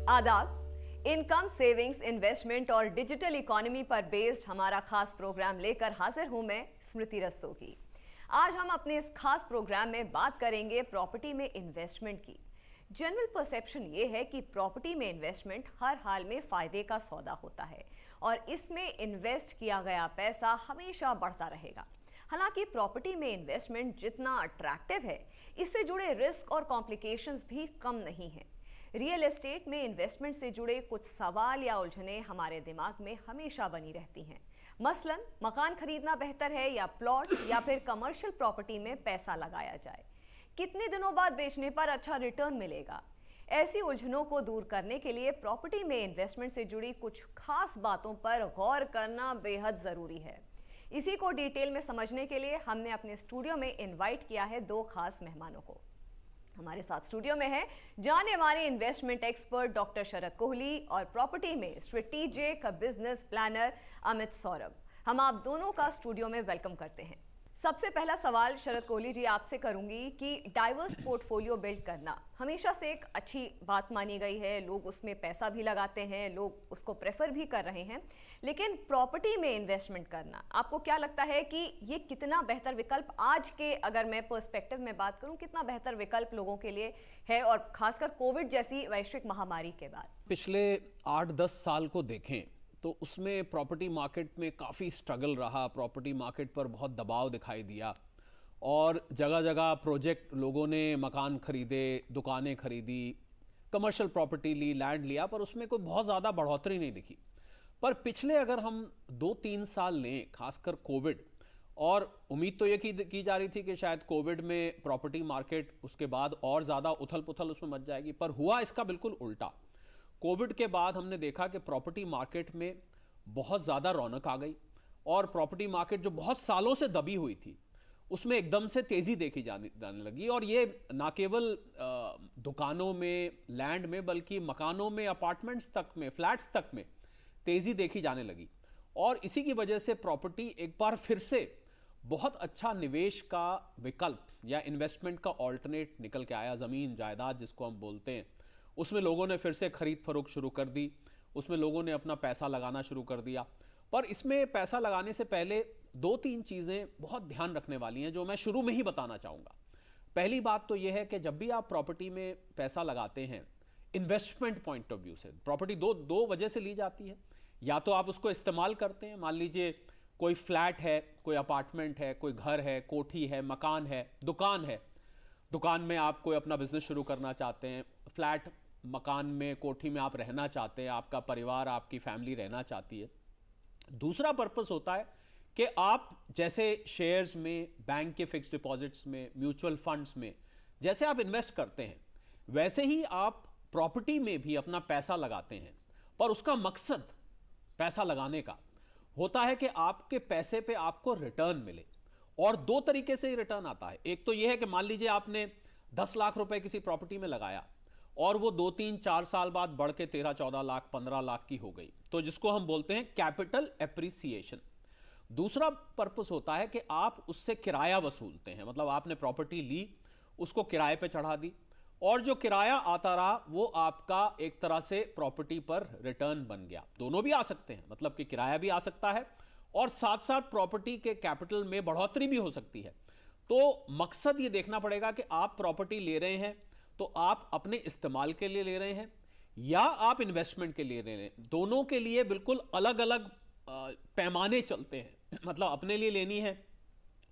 आदाब। Income, savings, investment और digital economy पर बेस्ड हमारा खास प्रोग्राम लेकर हाजिर हूं मैं स्मृति रस्तोगी। आज हम अपने इस खास प्रोग्राम में बात करेंगे प्रॉपर्टी में इन्वेस्टमेंट की। जनरल परसेप्शन ये है कि प्रॉपर्टी में इन्वेस्टमेंट हर हाल में फायदे का सौदा होता है और इसमें इन्वेस्ट किया गया पैसा हमेशा बढ़ता रहेगा। हालांकि प्रॉपर्टी में इन्वेस्टमेंट जितना अट्रैक्टिव है, इससे जुड़े रिस्क और कॉम्प्लिकेशंस भी कम नहीं हैं। रियल एस्टेट में इन्वेस्टमेंट से जुड़े कुछ सवाल या उलझनें हमारे दिमाग में हमेशा बनी रहती हैं। मसलन, मकान खरीदना बेहतर है या प्लॉट या फिर कमर्शियल प्रॉपर्टी में पैसा लगाया जाए? कितने दिनों बाद बेचने पर अच्छा रिटर्न मिलेगा? ऐसी उलझनों को दूर करने के लिए प्रॉपर्टी में इन्वेस्टमेंट से जुड़ी कुछ खास बातों पर गौर करना बेहद जरूरी है। इसी को डिटेल में समझने के लिए हमने अपने स्टूडियो में इनवाइट किया है दो खास मेहमानों को। हमारे साथ स्टूडियो में है जाने माने investment expert doctor Sharad Kohli और प्रॉपर्टी में strategic business planner Amit Saurabh. हम आप दोनों का स्टूडियो में वेलकम करते हैं। सबसे पहला सवाल शरद कोहली जी आपसे करूंगी कि डाइवर्स पोर्टफोलियो बिल्ड करना हमेशा से एक अच्छी बात मानी गई है। लोग उसमें पैसा भी लगाते हैं, लोग उसको प्रेफर भी कर रहे हैं, लेकिन प्रॉपर्टी में इन्वेस्टमेंट करना आपको क्या लगता है कि ये कितना बेहतर विकल्प आज के, अगर मैं पर्सपेक्टिव में बात करूं, कितना बेहतर विकल्प लोगों के लिए है, और खासकर कोविड जैसी वैश्विक महामारी के बाद? पिछले 8-10 साल को देखें तो उसमें प्रॉपर्टी मार्केट में काफ़ी स्ट्रगल रहा। प्रॉपर्टी मार्केट पर बहुत दबाव दिखाई दिया और जगह जगह प्रोजेक्ट, लोगों ने मकान खरीदे, दुकानें खरीदी, कमर्शियल प्रॉपर्टी ली, लैंड लिया, पर उसमें कोई बहुत ज़्यादा बढ़ोतरी नहीं दिखी। पर पिछले अगर हम 2-3 साल लें, खासकर कोविड, और उम्मीद तो ये की जा रही थी कि शायद कोविड में प्रॉपर्टी मार्केट उसके बाद और ज़्यादा उथल पुथल उसमें मच जाएगी, पर हुआ इसका बिल्कुल उल्टा। कोविड के बाद हमने देखा कि प्रॉपर्टी मार्केट में बहुत ज़्यादा रौनक आ गई और प्रॉपर्टी मार्केट जो बहुत सालों से दबी हुई थी उसमें एकदम से तेज़ी देखी जाने लगी। और ये ना केवल दुकानों में, लैंड में, बल्कि मकानों में, अपार्टमेंट्स तक में, फ्लैट्स तक में तेज़ी देखी जाने लगी। और इसी की वजह से प्रॉपर्टी एक बार फिर से बहुत अच्छा निवेश का विकल्प या इन्वेस्टमेंट का ऑल्टरनेट निकल के आया। ज़मीन जायदाद जिसको हम बोलते हैं, उसमें लोगों ने फिर से खरीद फरोख्त शुरू कर दी, उसमें लोगों ने अपना पैसा लगाना शुरू कर दिया। पर इसमें पैसा लगाने से पहले 2-3 चीज़ें बहुत ध्यान रखने वाली हैं जो मैं शुरू में ही बताना चाहूँगा। पहली बात तो यह है कि जब भी आप प्रॉपर्टी में पैसा लगाते हैं, इन्वेस्टमेंट पॉइंट ऑफ व्यू से, प्रॉपर्टी दो वजह से ली जाती है। या तो आप उसको इस्तेमाल करते हैं, मान लीजिए कोई फ्लैट है, कोई अपार्टमेंट है, कोई घर है, कोठी है, मकान है, दुकान है। दुकान में आप कोई अपना बिजनेस शुरू करना चाहते हैं, फ्लैट, मकान में, कोठी में आप रहना चाहते हैं, आपका परिवार, आपकी फैमिली रहना चाहती है। दूसरा पर्पस होता है कि आप जैसे शेयर्स में, बैंक के फिक्स डिपॉजिट्स में, म्यूचुअल फंड्स में जैसे आप इन्वेस्ट करते हैं, वैसे ही आप प्रॉपर्टी में भी अपना पैसा लगाते हैं। पर उसका मकसद पैसा लगाने का होता है कि आपके पैसे पे आपको रिटर्न मिले। और 2 तरीके से ही रिटर्न आता है। एक तो यह है कि मान लीजिए आपने 10 लाख रुपए किसी प्रॉपर्टी में लगाया और वो 2-3-4 साल बाद बढ़ के 13-14 लाख, 15 लाख की हो गई, तो जिसको हम बोलते हैं कैपिटल एप्रिसिएशन। दूसरा पर्पस होता है कि आप उससे किराया वसूलते हैं, मतलब आपने प्रॉपर्टी ली, उसको किराए पे चढ़ा दी, और जो किराया आता रहा वो आपका एक तरह से प्रॉपर्टी पर रिटर्न बन गया। दोनों भी आ सकते हैं, मतलब कि किराया भी आ सकता है और साथ साथ प्रॉपर्टी के कैपिटल में बढ़ोतरी भी हो सकती है। तो मकसद ये देखना पड़ेगा कि आप प्रॉपर्टी ले रहे हैं तो आप अपने इस्तेमाल के लिए ले रहे हैं या आप इन्वेस्टमेंट के लिए ले रहे हैं। दोनों के लिए बिल्कुल अलग अलग पैमाने चलते हैं। मतलब अपने लिए लेनी है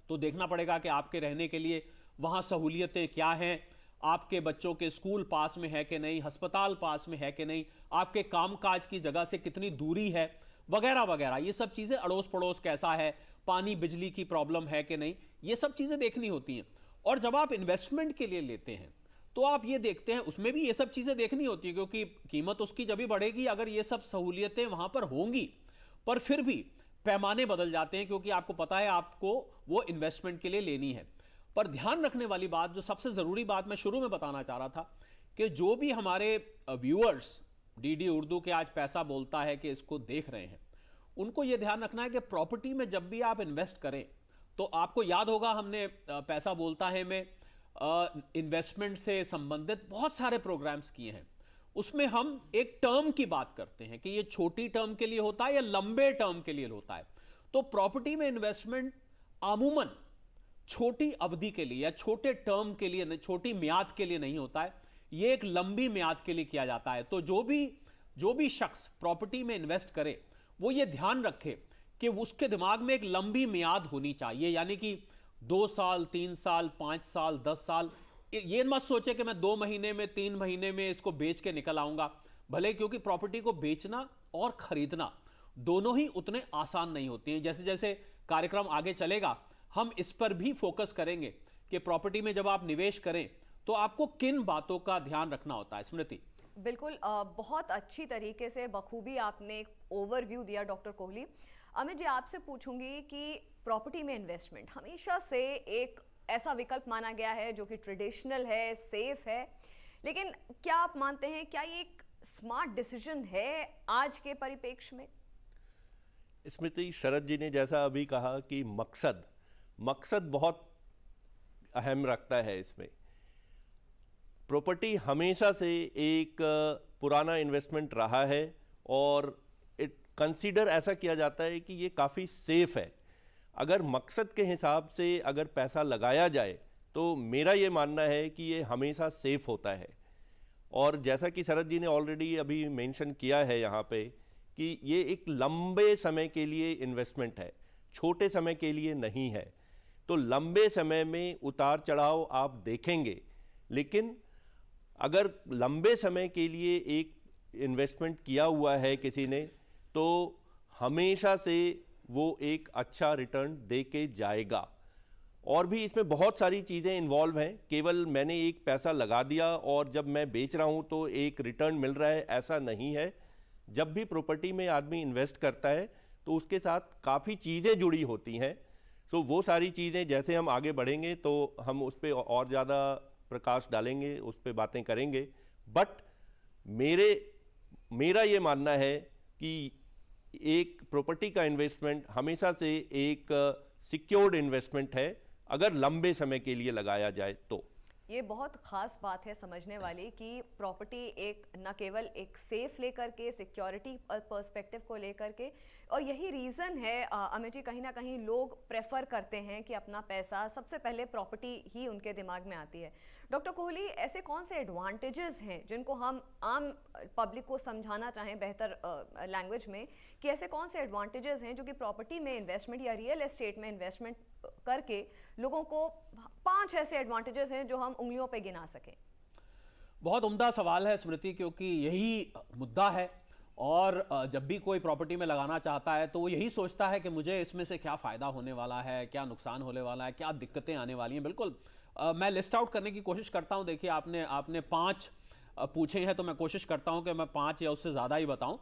तो देखना पड़ेगा कि आपके रहने के लिए वहां सहूलियतें क्या हैं, आपके बच्चों के स्कूल पास में है कि नहीं, अस्पताल पास में है कि नहीं, आपके कामकाज की जगह से कितनी दूरी है, वगैरह वगैरह। ये सब चीज़ें, अड़ोस पड़ोस कैसा है, पानी बिजली की प्रॉब्लम है कि नहीं, ये सब चीज़ें देखनी होती हैं। और जब आप इन्वेस्टमेंट के लिए लेते हैं तो आप ये देखते हैं, उसमें भी ये सब चीज़ें देखनी होती है, क्योंकि कीमत उसकी जब भी बढ़ेगी अगर ये सब सहूलियतें वहाँ पर होंगी, पर फिर भी पैमाने बदल जाते हैं, क्योंकि आपको पता है आपको वो इन्वेस्टमेंट के लिए लेनी है। पर ध्यान रखने वाली बात, जो सबसे ज़रूरी बात मैं शुरू में बताना चाह रहा था, कि जो भी हमारे व्यूअर्स डीडी उर्दू के आज पैसा बोलता है कि इसको देख रहे हैं, उनको यह ध्यान रखना है कि प्रॉपर्टी में जब भी आप इन्वेस्ट करें तो आपको याद होगा हमने पैसा बोलता है में इन्वेस्टमेंट से संबंधित बहुत सारे प्रोग्राम्स किए हैं। उसमें हम एक टर्म की बात करते हैं कि ये छोटी टर्म के लिए होता है या लंबे टर्म के लिए होता है। तो प्रॉपर्टी में इन्वेस्टमेंट आमूमन छोटी अवधि के लिए या छोटे टर्म के लिए, छोटी म्याद के लिए नहीं होता है, ये एक लंबी म्याद के लिए किया जाता है। तो जो भी शख्स प्रॉपर्टी में इन्वेस्ट करे वो ये ध्यान रखे कि उसके दिमाग में एक लंबी म्याद होनी चाहिए, यानी कि 2 साल, 3 साल, 5 साल, 10 साल। ये मत सोचे कि मैं 2 महीने में, 3 महीने में इसको बेच के निकल आऊंगा, भले, क्योंकि प्रॉपर्टी को बेचना और खरीदना दोनों ही उतने आसान नहीं होती हैं। जैसे जैसे कार्यक्रम आगे चलेगा हम इस पर भी फोकस करेंगे कि प्रॉपर्टी में जब आप निवेश करें तो आपको किन बातों का ध्यान रखना होता है। स्मृति, बिल्कुल, बहुत अच्छी तरीके से बखूबी आपने एक ओवरव्यू दिया डॉक्टर कोहली। अमित जी, आपसे पूछूंगी कि प्रॉपर्टी में इन्वेस्टमेंट हमेशा से एक ऐसा विकल्प माना गया है जो कि ट्रेडिशनल है, सेफ है, लेकिन क्या आप मानते हैं क्या ये एक स्मार्ट डिसीजन है आज के परिप्रेक्ष्य में? स्मृति, शरद जी ने जैसा अभी कहा कि मकसद बहुत अहम रखता है इसमें। प्रॉपर्टी हमेशा से एक पुराना इन्वेस्टमेंट रहा है और कंसीडर ऐसा किया जाता है कि ये काफ़ी सेफ है। अगर मकसद के हिसाब से अगर पैसा लगाया जाए तो मेरा ये मानना है कि ये हमेशा सेफ होता है। और जैसा कि शरद जी ने ऑलरेडी अभी मेंशन किया है यहाँ पे कि ये एक लंबे समय के लिए इन्वेस्टमेंट है, छोटे समय के लिए नहीं है। तो लंबे समय में उतार चढ़ाव आप देखेंगे, लेकिन अगर लंबे समय के लिए एक इन्वेस्टमेंट किया हुआ है किसी ने तो हमेशा से वो एक अच्छा रिटर्न दे के जाएगा। और भी इसमें बहुत सारी चीज़ें इन्वॉल्व हैं, केवल मैंने एक पैसा लगा दिया और जब मैं बेच रहा हूँ तो एक रिटर्न मिल रहा है, ऐसा नहीं है। जब भी प्रॉपर्टी में आदमी इन्वेस्ट करता है तो उसके साथ काफ़ी चीज़ें जुड़ी होती हैं। तो वो सारी चीज़ें जैसे हम आगे बढ़ेंगे तो हम उस पर और ज़्यादा प्रकाश डालेंगे, उस पर बातें करेंगे। बट मेरा ये मानना है कि एक प्रॉपर्टी का इन्वेस्टमेंट हमेशा से एक सिक्योर्ड इन्वेस्टमेंट है अगर लंबे समय के लिए लगाया जाए तो। ये बहुत ख़ास बात है समझने वाली कि प्रॉपर्टी एक न केवल एक सेफ लेकर के, सिक्योरिटी पर्सपेक्टिव को लेकर के, और यही रीज़न है अमित जी, कहीं ना कहीं लोग प्रेफर करते हैं कि अपना पैसा, सबसे पहले प्रॉपर्टी ही उनके दिमाग में आती है। डॉक्टर कोहली, ऐसे कौन से एडवांटेजेस हैं जिनको हम आम पब्लिक को समझाना चाहें बेहतर लैंग्वेज में, कि ऐसे कौन से एडवांटेजेस हैं जो कि प्रॉपर्टी में इन्वेस्टमेंट या रियल एस्टेट में इन्वेस्टमेंट करके लोगों को 5 ऐसे एडवांटेजेस हैं जो हम उंगलियों पे गिना सकें? बहुत उम्दा सवाल है स्मृति, क्योंकि यही मुद्दा है। और जब भी कोई प्रॉपर्टी में लगाना चाहता है तो वो यही सोचता है कि मुझे इसमें से क्या फ़ायदा होने वाला है, क्या नुकसान होने वाला है, क्या दिक्कतें आने वाली हैं। बिल्कुल, मैं लिस्ट आउट करने की कोशिश करता हूं। देखिए, आपने 5 पूछे हैं तो मैं कोशिश करता हूं कि मैं 5 या उससे ज़्यादा ही बताऊं।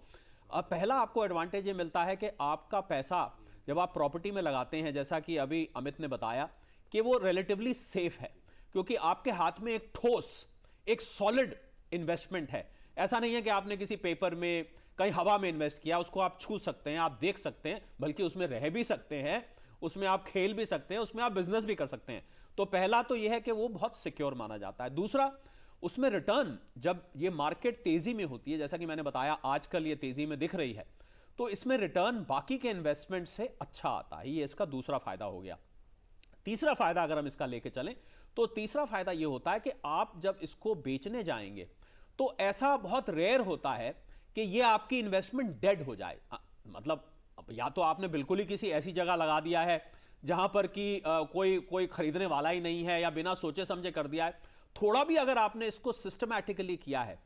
पहला आपको एडवांटेज ये मिलता है कि आपका पैसा जब आप प्रॉपर्टी में लगाते हैं, जैसा कि अभी अमित ने बताया, कि वो रिलेटिवली सेफ है, क्योंकि आपके हाथ में एक ठोस, एक सॉलिड इन्वेस्टमेंट है। ऐसा नहीं है कि आपने किसी पेपर में, कहीं हवा में इन्वेस्ट किया, उसको आप छू सकते हैं, आप देख सकते हैं, बल्कि उसमें रह भी सकते हैं, उसमें आप खेल भी सकते हैं, उसमें आप बिजनेस भी कर सकते हैं। तो पहला तो यह है कि वो बहुत सिक्योर माना जाता है। दूसरा, उसमें रिटर्न, जब ये मार्केट तेजी में होती है, जैसा कि मैंने बताया आजकल ये तेजी में दिख रही है, तो इसमें रिटर्न बाकी के इन्वेस्टमेंट से अच्छा आता है। ये इसका दूसरा फायदा हो गया। तीसरा फायदा अगर हम इसका लेके चलें तो तीसरा फायदा ये होता है कि आप जब इसको बेचने जाएंगे तो ऐसा बहुत रेयर होता है कि ये आपकी इन्वेस्टमेंट डेड हो जाए। मतलब या तो आपने बिल्कुल ही किसी ऐसी जगह लगा दिया है जहां पर कि कोई खरीदने वाला ही नहीं है, या बिना सोचे समझे कर दिया है। थोड़ा भी अगर आपने इसको सिस्टमैटिकली किया है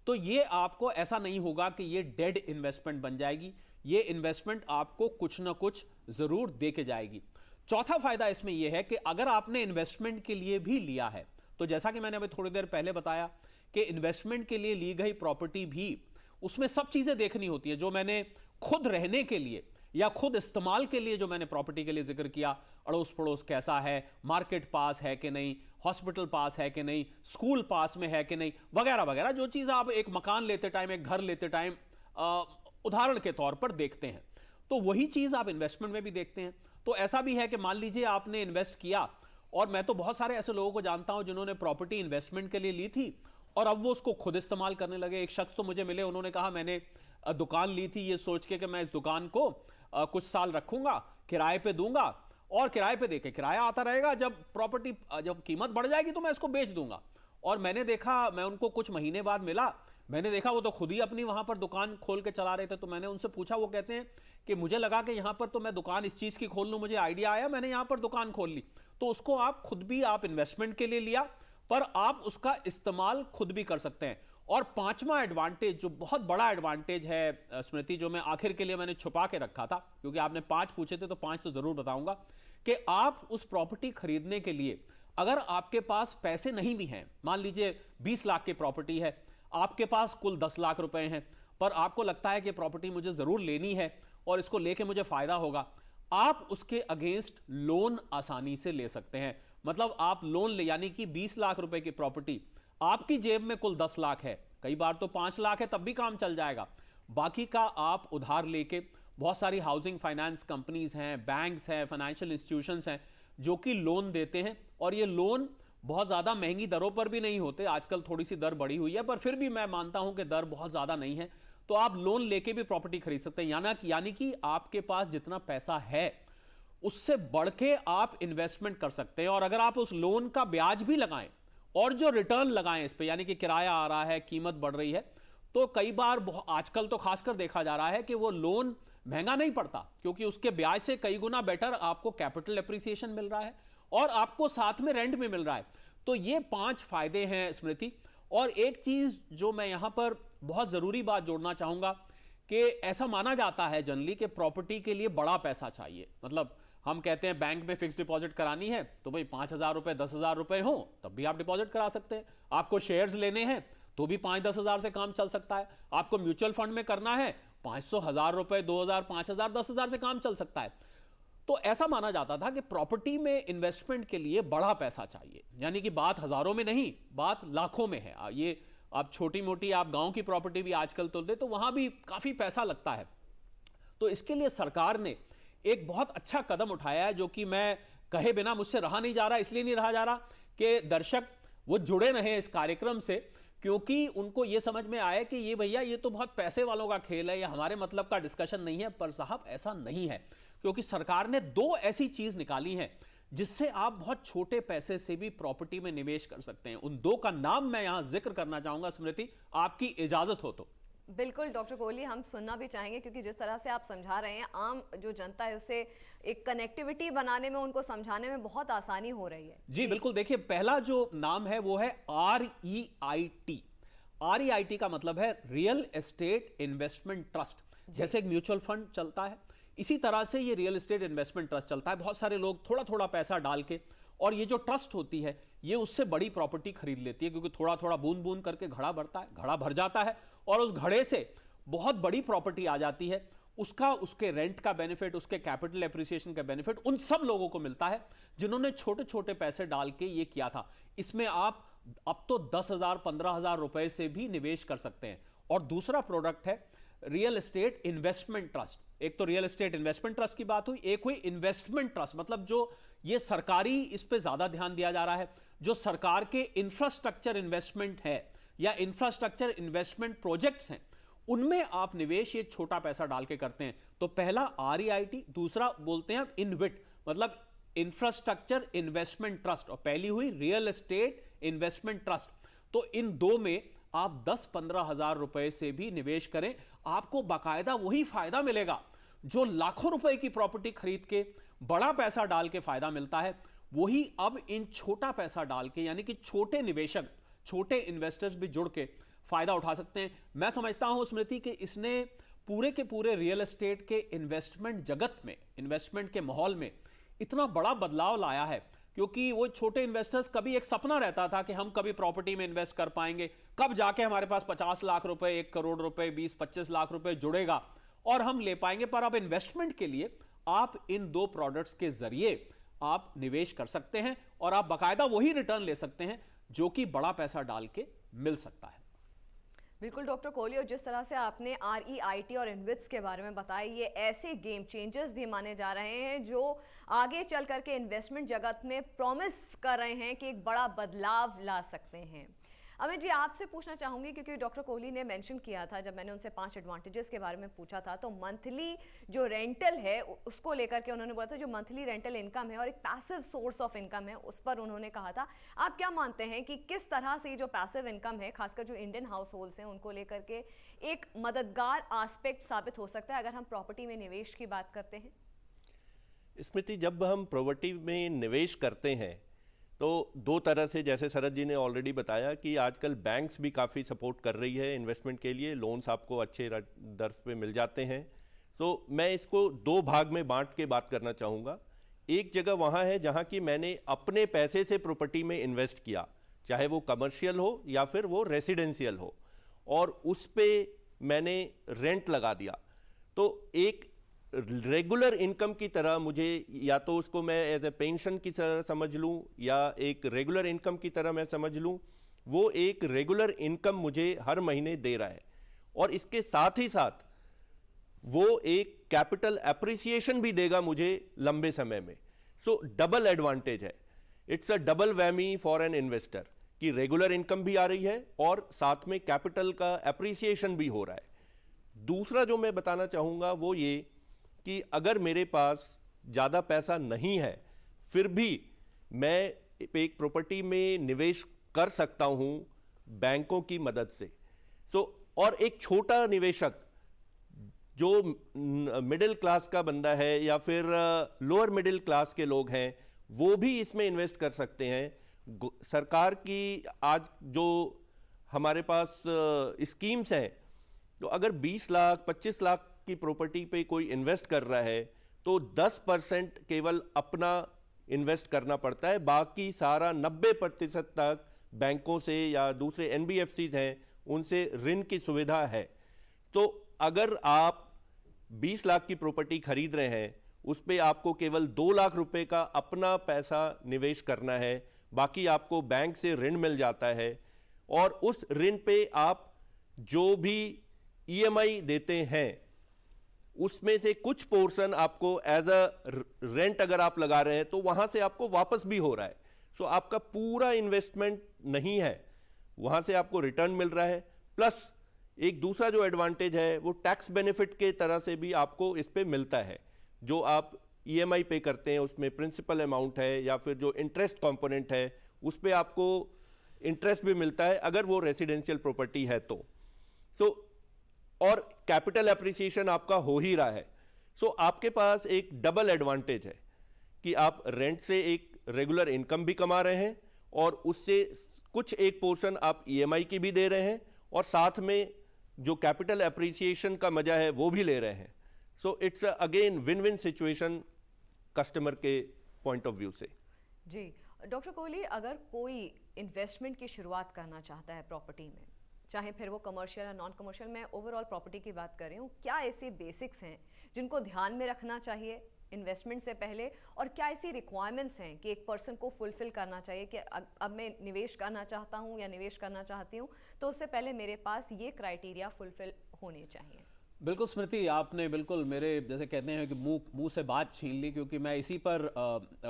तो ये आपको ऐसा नहीं होगा कि ये डेड इन्वेस्टमेंट बन जाएगी। ये इन्वेस्टमेंट आपको कुछ ना कुछ जरूर दे के जाएगी। चौथा फायदा इसमें यह है कि अगर आपने इन्वेस्टमेंट के लिए भी लिया है, तो जैसा कि मैंने अभी थोड़ी देर पहले बताया कि इन्वेस्टमेंट के लिए ली गई प्रॉपर्टी भी, उसमें सब चीजें देखनी होती है। जो मैंने खुद रहने के लिए या खुद इस्तेमाल के लिए जो मैंने प्रॉपर्टी के लिए जिक्र किया, अड़ोस पड़ोस कैसा है, मार्केट पास है कि नहीं, हॉस्पिटल पास है कि नहीं, स्कूल पास में है कि नहीं, वगैरह वगैरह, जो चीज़ आप एक मकान लेते टाइम, एक घर लेते टाइम उदाहरण के तौर पर देखते हैं, तो वही चीज़ आप इन्वेस्टमेंट में भी देखते हैं। तो ऐसा भी है कि मान लीजिए आपने इन्वेस्ट किया, और मैं तो बहुत सारे ऐसे लोगों को जानता हूं जिन्होंने प्रॉपर्टी इन्वेस्टमेंट के लिए ली थी और अब वो उसको खुद इस्तेमाल करने लगे। एक शख्स तो मुझे मिले, उन्होंने कहा मैंने दुकान ली थी ये सोच के कि मैं इस दुकान को कुछ साल रखूंगा, किराए पे दूंगा और किराए पे देके किराया आता रहेगा, जब कीमत बढ़ जाएगी तो मैं इसको बेच दूंगा। और मैंने देखा, मैं उनको कुछ महीने बाद मिला, मैंने देखा वो तो खुद ही अपनी वहां पर दुकान खोल के चला रहे थे। तो मैंने उनसे पूछा, वो कहते हैं कि मुझे लगा कि यहां पर तो मैं दुकान इस चीज की खोल लूं, मुझे आइडिया आया, मैंने यहां पर दुकान खोल ली। तो उसको आप खुद भी आप इन्वेस्टमेंट के लिए लिया, पर आप उसका इस्तेमाल खुद भी कर सकते हैं। और पांचवा एडवांटेज, जो बहुत बड़ा एडवांटेज है स्मृति, जो मैं आखिर के लिए मैंने छुपा के रखा था, क्योंकि आपने 5 पूछे थे तो 5 तो जरूर बताऊंगा, कि आप उस प्रॉपर्टी खरीदने के लिए अगर आपके पास पैसे नहीं भी हैं, मान लीजिए 20 लाख की प्रॉपर्टी है, आपके पास कुल 10 लाख रुपए हैं, पर आपको लगता है कि प्रॉपर्टी मुझे जरूर लेनी है और इसको लेके मुझे फायदा होगा, आप उसके अगेंस्ट लोन आसानी से ले सकते हैं। मतलब आप लोन ले, यानी कि 20 लाख रुपए की प्रॉपर्टी, आपकी जेब में कुल 10 लाख है, कई बार तो 5 लाख है तब भी काम चल जाएगा, बाकी का आप उधार लेके, बहुत सारी हाउसिंग फाइनेंस कंपनीज हैं, बैंक्स हैं, फाइनेंशियल इंस्टीट्यूशंस हैं जो कि लोन देते हैं। और ये लोन बहुत ज़्यादा महंगी दरों पर भी नहीं होते, आजकल थोड़ी सी दर बढ़ी हुई है, पर फिर भी मैं मानता हूं कि दर बहुत ज़्यादा नहीं है। तो आप लोन लेके भी प्रॉपर्टी खरीद सकते हैं, यानी कि आपके पास जितना पैसा है उससे बढ़ के आप इन्वेस्टमेंट कर सकते हैं। और अगर आप उस लोन का ब्याज भी लगाएं और जो रिटर्न लगाएं इस पे, यानी कि किराया आ रहा है, कीमत बढ़ रही है, तो कई बार आजकल तो खासकर देखा जा रहा है कि वो लोन महंगा नहीं पड़ता, क्योंकि उसके ब्याज से कई गुना बेटर आपको कैपिटल एप्रिसिएशन मिल रहा है और आपको साथ में रेंट में मिल रहा है। तो ये 5 फायदे हैं स्मृति। और एक चीज जो मैं यहां पर बहुत जरूरी बात जोड़ना चाहूंगा कि ऐसा माना जाता है जनरली कि प्रॉपर्टी के लिए बड़ा पैसा चाहिए। मतलब हम कहते हैं बैंक में फिक्स डिपॉजिट करानी है तो भाई 5,000 रुपए 10,000 रुपए हो तब भी आप डिपॉजिट करा सकते हैं। आपको शेयर्स लेने हैं तो भी 5-10 हजार से काम चल सकता है। आपको म्यूचुअल फंड में करना है 500, 1000 रुपए, 2000, 5000, 10,000 से काम चल सकता है। तो ऐसा माना जाता था कि प्रॉपर्टी में इन्वेस्टमेंट के लिए बड़ा पैसा चाहिए, यानी कि बात हजारों में नहीं, बात लाखों में है। ये आप छोटी मोटी आप गांव की प्रॉपर्टी भी आजकल तो दे तो वहां भी काफी पैसा लगता है। तो इसके लिए सरकार ने एक बहुत अच्छा कदम उठाया है, जो कि मैं कहे बिना मुझसे रहा नहीं जा रहा। इसलिए नहीं रहा जा रहा कि दर्शक वो जुड़े रहे इस कार्यक्रम से, क्योंकि उनको ये समझ में आया कि ये भैया ये तो बहुत पैसे वालों का खेल है, ये हमारे मतलब का डिस्कशन नहीं है। पर साहब ऐसा नहीं है, क्योंकि सरकार ने 2 ऐसी चीज निकाली हैं जिससे आप बहुत छोटे पैसे से भी प्रॉपर्टी में निवेश कर सकते हैं। उन 2 का नाम मैं यहां जिक्र करना चाहूंगा स्मृति, आपकी इजाजत हो तो। बिल्कुल डॉक्टर कोहली, हम सुनना भी चाहेंगे, क्योंकि जिस तरह से आप समझा रहे हैं आम जो जनता है उसे एक कनेक्टिविटी बनाने में, उनको समझाने में बहुत आसानी हो रही है। जी बिल्कुल। देखिए, पहला जो नाम है वो है REIT। REIT का मतलब है रियल एस्टेट इन्वेस्टमेंट ट्रस्ट। जैसे एक म्यूचुअल फंड चलता है, इसी तरह से ये रियल एस्टेट इन्वेस्टमेंट ट्रस्ट चलता है। बहुत सारे लोग थोड़ा थोड़ा पैसा डाल के, और ये जो ट्रस्ट होती है ये उससे बड़ी प्रॉपर्टी खरीद लेती है, क्योंकि थोड़ा थोड़ा बूंद बूंद करके घड़ा भरता है, घड़ा भर जाता है और उस घड़े से बहुत बड़ी प्रॉपर्टी आ जाती है। उसके रेंट का बेनिफिट, उसके कैपिटल एप्रिसिएशन का बेनिफिट उन सब लोगों को मिलता है जिन्होंने छोटे छोटे पैसे डाल के ये किया था। इसमें आप अब तो 10,000 15,000 रुपए से भी निवेश कर सकते हैं। और दूसरा प्रोडक्ट है रियल एस्टेट इन्वेस्टमेंट ट्रस्ट। एक तो रियल एस्टेट इन्वेस्टमेंट ट्रस्ट की बात हुई, एक हुई इन्वेस्टमेंट ट्रस्ट, मतलब जो ये सरकारी, इस पे ज्यादा ध्यान दिया जा रहा है, जो सरकार के इंफ्रास्ट्रक्चर इन्वेस्टमेंट है या इंफ्रास्ट्रक्चर इन्वेस्टमेंट प्रोजेक्ट्स हैं, उनमें आप निवेश ये छोटा पैसा डाल के करते हैं। तो पहला REIT, दूसरा बोलते हैं इनविट, मतलब इंफ्रास्ट्रक्चर इन्वेस्टमेंट ट्रस्ट, और पहली हुई रियल एस्टेट इन्वेस्टमेंट ट्रस्ट। तो इन 2 में आप 10-15 हजार रुपए से भी निवेश करें, आपको बाकायदा वही फायदा मिलेगा जो लाखों रुपए की प्रॉपर्टी खरीद के बड़ा पैसा डाल के फायदा मिलता है। वही अब इन छोटा पैसा डाल के, यानी कि छोटे निवेशक, छोटे इन्वेस्टर्स भी जुड़ के फायदा उठा सकते हैं। मैं समझता हूं स्मृति कि इसने पूरे के पूरे रियल एस्टेट के इन्वेस्टमेंट जगत में, इन्वेस्टमेंट के माहौल में इतना बड़ा बदलाव लाया है, क्योंकि वो छोटे इन्वेस्टर्स, कभी एक सपना रहता था कि हम कभी प्रॉपर्टी में इन्वेस्ट कर पाएंगे, कब जाके हमारे पास 50 लाख रुपए, 1 करोड़ रुपए, 20-25 लाख रुपए जुड़ेगा और हम ले पाएंगे। पर अब इन्वेस्टमेंट के लिए आप इन 2 प्रोडक्ट्स के जरिए आप निवेश कर सकते हैं और आप बाकायदा वही रिटर्न ले सकते हैं जो कि बड़ा पैसा डाल के मिल सकता है। बिल्कुल डॉक्टर कोहली, और जिस तरह से आपने REIT और इनविट्स के बारे में बताया, ये ऐसे गेम चेंजर्स भी माने जा रहे हैं जो आगे चल करके इन्वेस्टमेंट जगत में प्रॉमिस कर रहे हैं कि एक बड़ा बदलाव ला सकते हैं। अमित जी, आपसे पूछना चाहूंगी क्योंकि डॉक्टर कोहली ने मेंशन किया था, जब मैंने उनसे 5 एडवांटेजेस के बारे में पूछा था, तो मंथली जो रेंटल है उसको लेकर के उन्होंने बोला था, जो मंथली रेंटल इनकम है और एक पैसिव सोर्स ऑफ इनकम है, उस पर उन्होंने कहा था। आप क्या मानते हैं कि किस तरह से जो पैसिव इनकम है, खासकर जो इंडियन हाउस होल्ड्स हैं, उनको लेकर के एक मददगार एस्पेक्ट साबित हो सकता है अगर हम प्रॉपर्टी में निवेश की बात करते हैं? स्मृति, जब हम प्रॉपर्टी में निवेश करते हैं तो दो तरह से, जैसे शरद जी ने ऑलरेडी बताया कि आजकल बैंक्स भी काफ़ी सपोर्ट कर रही है इन्वेस्टमेंट के लिए, लोन्स आपको अच्छे दर पे मिल जाते हैं। तो मैं इसको दो भाग में बांट के बात करना चाहूँगा। एक जगह वहाँ है जहाँ की मैंने अपने पैसे से प्रॉपर्टी में इन्वेस्ट किया, चाहे वो कमर्शियल हो या फिर वो रेसिडेंशियल हो, और उस पर मैंने रेंट लगा दिया। तो एक रेगुलर इनकम की तरह मुझे, या तो उसको मैं एज ए पेंशन की तरह समझ लूँ या एक रेगुलर इनकम की तरह मैं समझ लूँ, वो एक रेगुलर इनकम मुझे हर महीने दे रहा है, और इसके साथ ही साथ वो एक कैपिटल एप्रिसिएशन भी देगा मुझे लंबे समय में। सो डबल एडवांटेज है, it's a double whammy for an investor, कि रेगुलर इनकम भी आ रही है और साथ में कैपिटल का एप्रिसिएशन भी हो रहा है। दूसरा जो मैं बताना चाहूँगा वो ये कि अगर मेरे पास ज़्यादा पैसा नहीं है फिर भी मैं एक प्रॉपर्टी में निवेश कर सकता हूँ बैंकों की मदद से। और एक छोटा निवेशक जो मिडिल क्लास का बंदा है या फिर लोअर मिडिल क्लास के लोग हैं, वो भी इसमें इन्वेस्ट कर सकते हैं। सरकार की आज जो हमारे पास स्कीम्स हैं, तो अगर 20 लाख 25 लाख की प्रॉपर्टी पे कोई इन्वेस्ट कर रहा है तो 10% केवल अपना इन्वेस्ट करना पड़ता है, बाकी सारा 90% तक बैंकों से या दूसरे NBFCs हैं उनसे ऋण की सुविधा है। तो अगर आप 20 लाख की प्रॉपर्टी खरीद रहे हैं, उस पे आपको केवल 2 लाख रुपए का अपना पैसा निवेश करना है, बाकी आपको बैंक से ऋण मिल जाता है, और उस ऋण पे आप जो भी EMI देते हैं उसमें से कुछ पोर्शन आपको एज अ रेंट अगर आप लगा रहे हैं तो वहां से आपको वापस भी हो रहा है। सो आपका पूरा इन्वेस्टमेंट नहीं है, वहां से आपको रिटर्न मिल रहा है। प्लस एक दूसरा जो एडवांटेज है वो टैक्स बेनिफिट के तरह से भी आपको इस पे मिलता है। जो आप EMI पे करते हैं उसमें प्रिंसिपल अमाउंट है या फिर जो इंटरेस्ट कंपोनेंट है उस पे आपको इंटरेस्ट भी मिलता है अगर वो रेसिडेंशियल प्रॉपर्टी है तो। और कैपिटल एप्रिसिएशन आपका हो ही रहा है। आपके पास एक डबल एडवांटेज है कि आप रेंट से एक रेगुलर इनकम भी कमा रहे हैं और उससे कुछ एक पोर्शन आप EMI की भी दे रहे हैं, और साथ में जो कैपिटल एप्रिसिएशन का मजा है वो भी ले रहे हैं। It's again win win situation customer के पॉइंट ऑफ व्यू से। जी डॉक्टर कोहली, अगर कोई इन्वेस्टमेंट की शुरुआत करना चाहता है प्रॉपर्टी में, चाहे फिर वो कमर्शियल या नॉन कमर्शियल, मैं ओवरऑल प्रॉपर्टी की बात कर रही हूँ, क्या ऐसे बेसिक्स हैं जिनको ध्यान में रखना चाहिए इन्वेस्टमेंट से पहले, और क्या ऐसी रिक्वायरमेंट्स हैं कि एक पर्सन को फुलफिल करना चाहिए कि अब मैं निवेश करना चाहता हूँ या निवेश करना चाहती हूँ तो उससे पहले मेरे पास ये क्राइटेरिया फुलफिल होने चाहिए? बिल्कुल स्मृति, आपने बिल्कुल मेरे जैसे कहते हैं कि मुंह से बात छीन ली, क्योंकि मैं इसी पर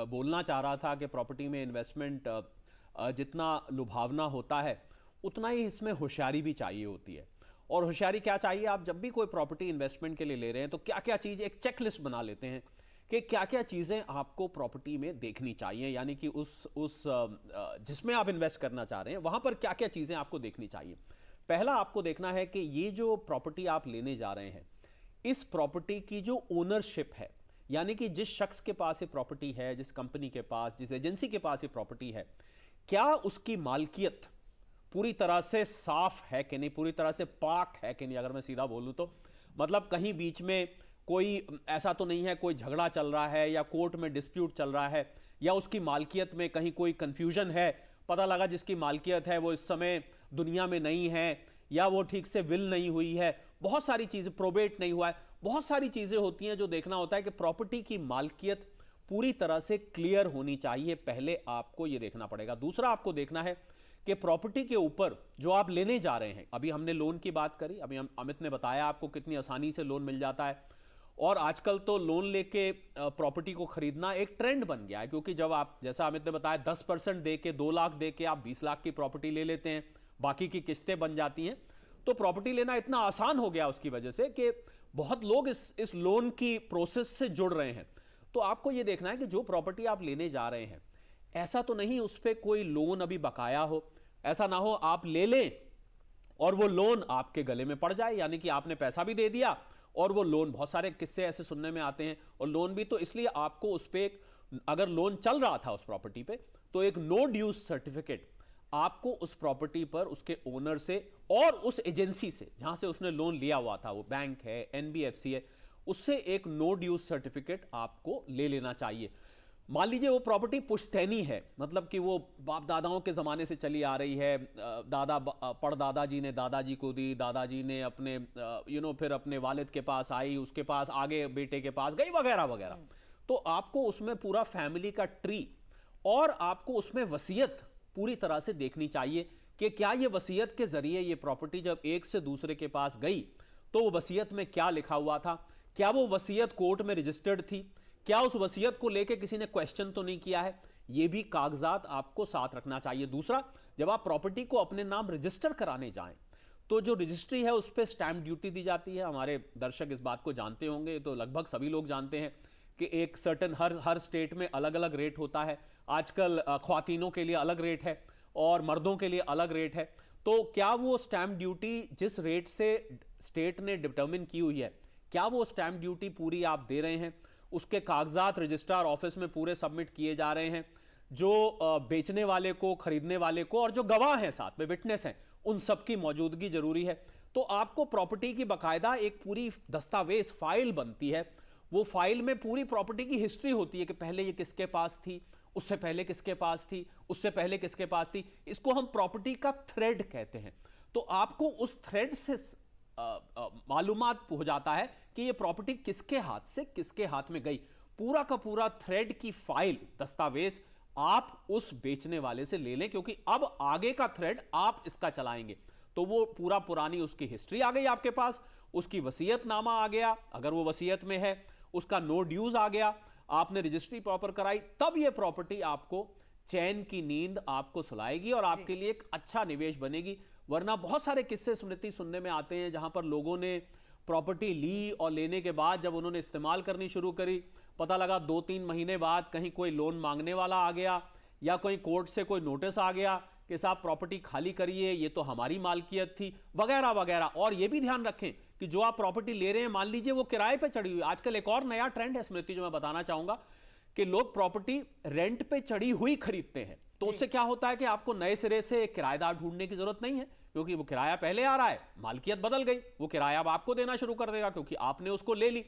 बोलना चाह रहा था कि प्रॉपर्टी में इन्वेस्टमेंट जितना लुभावना होता है उतना ही इसमें होशियारी भी चाहिए होती है। और होशियारी क्या चाहिए, आप जब भी कोई प्रॉपर्टी इन्वेस्टमेंट के लिए ले रहे हैं तो क्या क्या चीज़, एक चेकलिस्ट बना लेते हैं कि क्या क्या चीज़ें आपको प्रॉपर्टी में देखनी चाहिए, यानी कि उस जिसमें आप इन्वेस्ट करना चाह रहे हैं वहाँ पर क्या क्या चीज़ें आपको देखनी चाहिए। पहला आपको देखना है कि ये जो प्रॉपर्टी आप लेने जा रहे हैं, इस प्रॉपर्टी की जो ओनरशिप है, यानी कि जिस शख्स के पास ये प्रॉपर्टी है, जिस कंपनी के पास, जिस एजेंसी के पास ये प्रॉपर्टी है, क्या उसकी मालकियत पूरी तरह से साफ है कि नहीं, पूरी तरह से पाक है कि नहीं। अगर मैं सीधा बोलूं तो मतलब कहीं बीच में कोई ऐसा तो नहीं है, कोई झगड़ा चल रहा है या कोर्ट में डिस्प्यूट चल रहा है, या उसकी मालकियत में कहीं कोई कंफ्यूजन है, पता लगा जिसकी मालकियत है वो इस समय दुनिया में नहीं है, या वो ठीक से विल नहीं हुई है, बहुत सारी चीज़ें, प्रोबेट नहीं हुआ है, बहुत सारी चीज़ें होती हैं जो देखना होता है कि प्रॉपर्टी की मालकियत पूरी तरह से क्लियर होनी चाहिए, पहले आपको ये देखना पड़ेगा। दूसरा आपको देखना है कि प्रॉपर्टी के ऊपर जो आप लेने जा रहे हैं, अभी हमने लोन की बात करी, अभी अमित ने बताया आपको कितनी आसानी से लोन मिल जाता है, और आजकल तो लोन लेके प्रॉपर्टी को खरीदना एक ट्रेंड बन गया है, क्योंकि जब आप, जैसा अमित ने बताया, 10% दे के 2 लाख दे के आप 20 लाख की प्रॉपर्टी ले लेते हैं, बाकी की किस्तें बन जाती हैं। तो प्रॉपर्टी लेना इतना आसान हो गया उसकी वजह से कि बहुत लोग इस लोन की प्रोसेस से जुड़ रहे हैं। तो आपको ये देखना है कि जो प्रॉपर्टी आप लेने जा रहे हैं, ऐसा तो नहीं उस पर कोई लोन अभी बकाया हो, ऐसा ना हो आप ले लें और वो लोन आपके गले में पड़ जाए, यानी कि आपने पैसा भी दे दिया और वो लोन, बहुत सारे किस्से ऐसे सुनने में आते हैं। और लोन भी तो इसलिए आपको उस पर, अगर लोन चल रहा था उस प्रॉपर्टी पे, तो एक नो ड्यूज सर्टिफिकेट आपको उस प्रॉपर्टी पर उसके ओनर से और उस एजेंसी से जहां से उसने लोन लिया हुआ था, वो बैंक है, एनबीएफसी है, उससे एक नो ड्यूज सर्टिफिकेट आपको ले लेना चाहिए। मान लीजिए वो प्रॉपर्टी पुश्तैनी है, मतलब कि वो बाप दादाओं के ज़माने से चली आ रही है, परदादाजी ने दादाजी को दी, दादाजी ने अपने फिर अपने वालिद के पास आई, उसके पास आगे बेटे के पास गई, वगैरह वगैरह। तो आपको उसमें पूरा फैमिली का ट्री और आपको उसमें वसीयत पूरी तरह से देखनी चाहिए कि क्या ये वसीयत के ज़रिए ये प्रॉपर्टी जब एक से दूसरे के पास गई तो वो वसीयत में क्या लिखा हुआ था, क्या वो वसीयत कोर्ट में रजिस्टर्ड थी, क्या उस वसीयत को लेके किसी ने क्वेश्चन तो नहीं किया है, ये भी कागजात आपको साथ रखना चाहिए। दूसरा, जब आप प्रॉपर्टी को अपने नाम रजिस्टर कराने जाएं तो जो रजिस्ट्री है उस पर स्टैंप ड्यूटी दी जाती है। हमारे दर्शक इस बात को जानते होंगे, तो लगभग सभी लोग जानते हैं कि एक सर्टन हर स्टेट में अलग अलग रेट होता है। आजकल ख्वातीनों के लिए अलग रेट है और मर्दों के लिए अलग रेट है। तो क्या वो स्टैंप ड्यूटी जिस रेट से स्टेट ने डिटर्मिन की हुई है, क्या वो स्टैंप ड्यूटी पूरी आप दे रहे हैं? उसके कागजात रजिस्ट्रार ऑफिस में पूरे सबमिट किए जा रहे हैं। जो बेचने वाले को, खरीदने वाले को और जो गवाह हैं साथ में, विटनेस हैं, उन सब की मौजूदगी जरूरी है। तो आपको प्रॉपर्टी की बाकायदा एक पूरी दस्तावेज फाइल बनती है। वो फाइल में पूरी प्रॉपर्टी की हिस्ट्री होती है कि पहले ये किसके पास थी, उससे पहले किसके पास थी, उससे पहले किसके पास थी। इसको हम प्रॉपर्टी का थ्रेड कहते हैं। तो आपको उस थ्रेड से मालूमात हो जाता है कि ये प्रॉपर्टी किसके हाथ से किसके हाथ में गई। पूरा का पूरा थ्रेड की फाइल, दस्तावेज आप उस बेचने वाले से ले लें, क्योंकि अब आगे का थ्रेड आप इसका चलाएंगे। तो वो पूरा पुरानी उसकी हिस्ट्री आ गई आपके पास, उसकी वसीयतनामा आ गया, अगर वो वसीयत में है, उसका नो ड्यूज आ गया, आपने रजिस्ट्री प्रॉपर कराई, तब ये प्रॉपर्टी आपको चैन की नींद आपको सुलाएगी और आपके लिए एक अच्छा निवेश बनेगी। वरना बहुत सारे किस्से स्मृति सुनने में आते हैं जहां पर लोगों ने प्रॉपर्टी ली और लेने के बाद जब उन्होंने इस्तेमाल करनी शुरू करी, पता लगा 2-3 महीने बाद कहीं कोई लोन मांगने वाला आ गया या कोई कोर्ट से कोई नोटिस आ गया कि साहब प्रॉपर्टी खाली करिए, ये तो हमारी मालकियत थी, वगैरह वगैरह। और ये भी ध्यान रखें कि जो आप प्रॉपर्टी ले रहे हैं, मान लीजिए वो किराए पे चढ़ी हुई। आजकल एक और नया ट्रेंड है स्मृति जो मैं बताना चाहूंगा कि लोग प्रॉपर्टी रेंट पे चढ़ी हुई खरीदते हैं। तो उससे क्या होता है कि आपको नए सिरे से किराएदार ढूंढने की जरूरत नहीं है, क्योंकि वो किराया पहले आ रहा है, मालकियत बदल गई, वो किराया अब आपको देना शुरू कर देगा क्योंकि आपने उसको ले ली।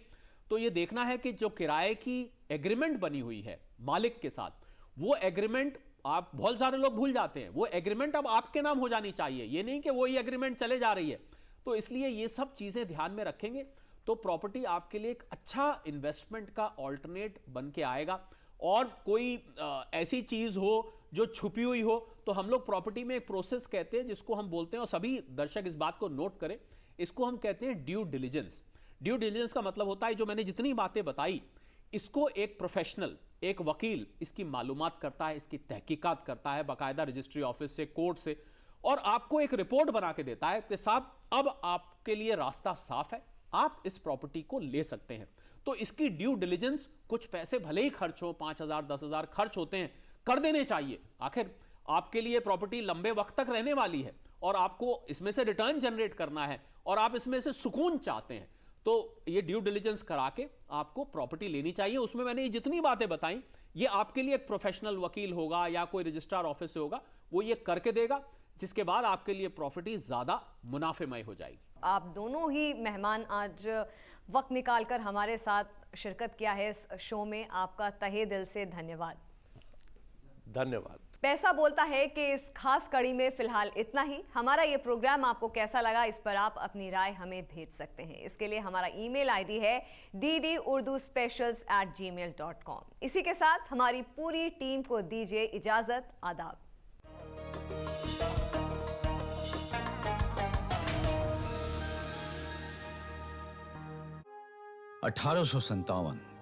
तो ये देखना है कि जो किराए की एग्रीमेंट बनी हुई है मालिक के साथ, वो एग्रीमेंट, आप बहुत सारे लोग भूल जाते हैं, वो एग्रीमेंट अब आपके नाम हो जानी चाहिए, ये नहीं कि वही एग्रीमेंट चले जा रही है। तो इसलिए ये सब चीजें ध्यान में रखेंगे तो प्रॉपर्टी आपके लिए एक अच्छा इन्वेस्टमेंट का ऑल्टरनेट बन के आएगा। और कोई ऐसी चीज हो जो छुपी हुई हो, तो हम लोग प्रॉपर्टी में एक प्रोसेस कहते हैं जिसको हम बोलते हैं, और सभी दर्शक इस बात को नोट करें, इसको हम कहते हैं ड्यू डिलिजेंस। ड्यू डिलिजेंस का मतलब होता है, जो मैंने जितनी बातें बताई, इसको एक प्रोफेशनल, एक वकील इसकी मालूमात करता है, इसकी तहकीकात करता है बाकायदा रजिस्ट्री ऑफिस से, कोर्ट से, और आपको एक रिपोर्ट बना के देता है कि साहब अब आपके लिए रास्ता साफ है, आप इस प्रॉपर्टी को ले सकते हैं। तो इसकी ड्यू डिलिजेंस, कुछ पैसे भले ही खर्च हो, 5,000 10,000 खर्च होते हैं, कर देने चाहिए। आखिर आपके लिए प्रॉपर्टी लंबे वक्त तक रहने वाली है और आपको इसमें से रिटर्न जनरेट करना है और आप इसमें से सुकून चाहते हैं, तो ये ड्यू डिलिजेंस करा के आपको प्रॉपर्टी लेनी चाहिए। उसमें मैंने ये जितनी बातें बताई, ये आपके लिए एक प्रोफेशनल वकील होगा या कोई रजिस्ट्रार ऑफिस से होगा, वो ये करके देगा, जिसके बाद आपके लिए प्रॉपर्टी ज्यादा मुनाफेमय हो जाएगी। आप दोनों ही मेहमान आज वक्त निकालकर हमारे साथ शिरकत किया है इस शो में, आपका तहे दिल से धन्यवाद। धन्यवाद। पैसा बोलता है कि इस खास कड़ी में फिलहाल इतना ही। हमारा ये प्रोग्राम आपको कैसा लगा, इस पर आप अपनी राय हमें भेज सकते हैं। इसके लिए हमारा ईमेल आईडी है ddurduspecials@gmail.com। इसी के साथ हमारी पूरी टीम को दीजिए इजाजत। आदाब। 1857